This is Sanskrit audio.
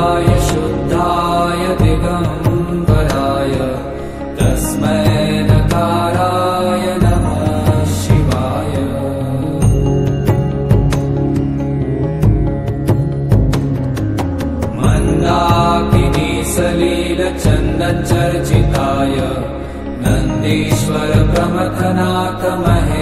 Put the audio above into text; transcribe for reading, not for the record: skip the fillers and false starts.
नित्याय शुद्धाय दिगंबराय तस्मै नकाराय नमः शिवाय। मंदाकिनी सलील चंदन चर्चिताय नंदीश्वर प्रमथनाथ महे